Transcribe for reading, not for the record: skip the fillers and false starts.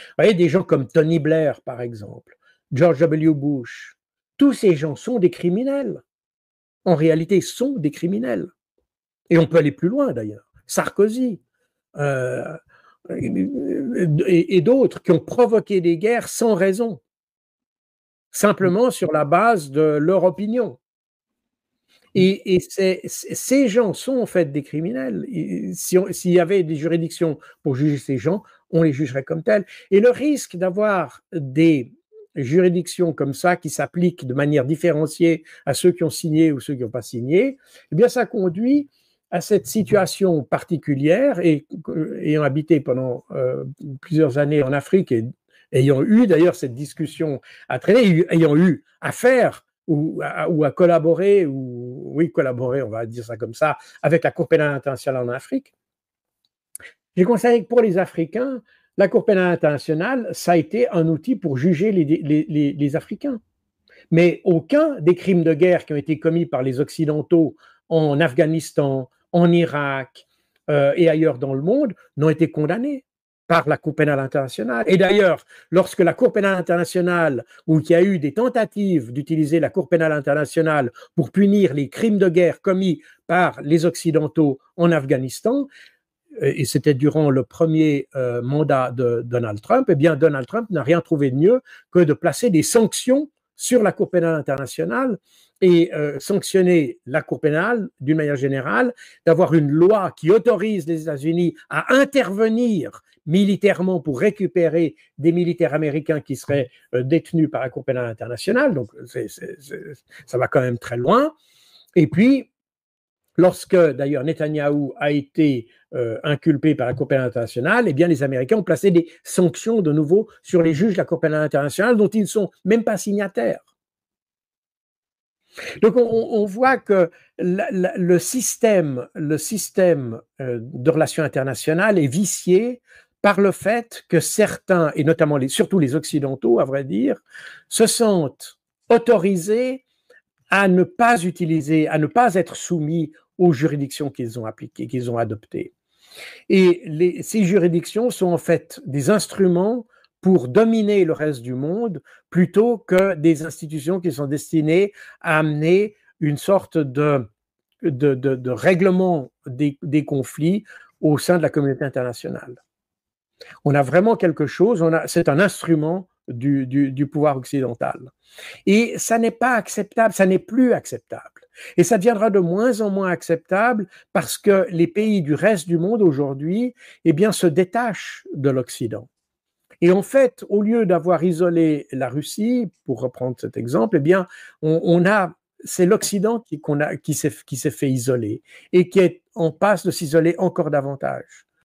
Vous voyez, des gens comme Tony Blair, par exemple, George W. Bush, tous ces gens sont des criminels. En réalité, sont des criminels. Et on peut aller plus loin, d'ailleurs. Sarkozy euh, et d'autres qui ont provoqué des guerres sans raison, simplement sur la base de leur opinion. Et ces gens sont en fait des criminels. S'il y avait des juridictions pour juger ces gens, on les jugerait comme tels. Et le risque d'avoir des juridictions comme ça qui s'appliquent de manière différenciée à ceux qui ont signé ou ceux qui n'ont pas signé, eh bien ça conduit à cette situation particulière. Et ayant habité pendant plusieurs années en Afrique et ayant eu d'ailleurs cette discussion à traîner, ayant eu affaire ou à collaborer, ou oui, collaborer, on va dire ça comme ça, avec la Cour pénale internationale en Afrique, j'ai constaté que pour les Africains, la Cour pénale internationale, ça a été un outil pour juger les Africains. Mais aucun des crimes de guerre qui ont été commis par les Occidentaux en Afghanistan, en Irak et ailleurs dans le monde n'ont été condamnés par la Cour pénale internationale. Et d'ailleurs, lorsque la Cour pénale internationale, ou qu'il y a eu des tentatives d'utiliser la Cour pénale internationale pour punir les crimes de guerre commis par les Occidentaux en Afghanistan, et c'était durant le premier mandat de Donald Trump, eh bien Donald Trump n'a rien trouvé de mieux que de placer des sanctions sur la Cour pénale internationale et sanctionner la Cour pénale d'une manière générale, d'avoir une loi qui autorise les États-Unis à intervenir militairement pour récupérer des militaires américains qui seraient détenus par la Cour pénale internationale. Donc ça va quand même très loin. Et puis, lorsque d'ailleurs Netanyahou a été inculpé par la Cour pénale internationale, eh bien les Américains ont placé des sanctions de nouveau sur les juges de la Cour pénale internationale dont ils ne sont même pas signataires. Donc on voit que le système de relations internationales est vicié par le fait que certains, et notamment surtout les Occidentaux, à vrai dire, se sentent autorisés à ne pas utiliser, à ne pas être soumis aux juridictions qu'ils ont appliquées, qu'ils ont adoptées. Et ces juridictions sont en fait des instruments pour dominer le reste du monde plutôt que des institutions qui sont destinées à amener une sorte de règlement des conflits au sein de la communauté internationale. On a vraiment quelque chose, c'est un instrument du pouvoir occidental. Et ça n'est pas acceptable, ça n'est plus acceptable. Et ça deviendra de moins en moins acceptable parce que les pays du reste du monde aujourd'hui, eh bien, se détachent de l'Occident. Et en fait, au lieu d'avoir isolé la Russie, pour reprendre cet exemple, eh bien, c'est l'Occident qui s'est fait isoler et qui est en passe de s'isoler encore davantage.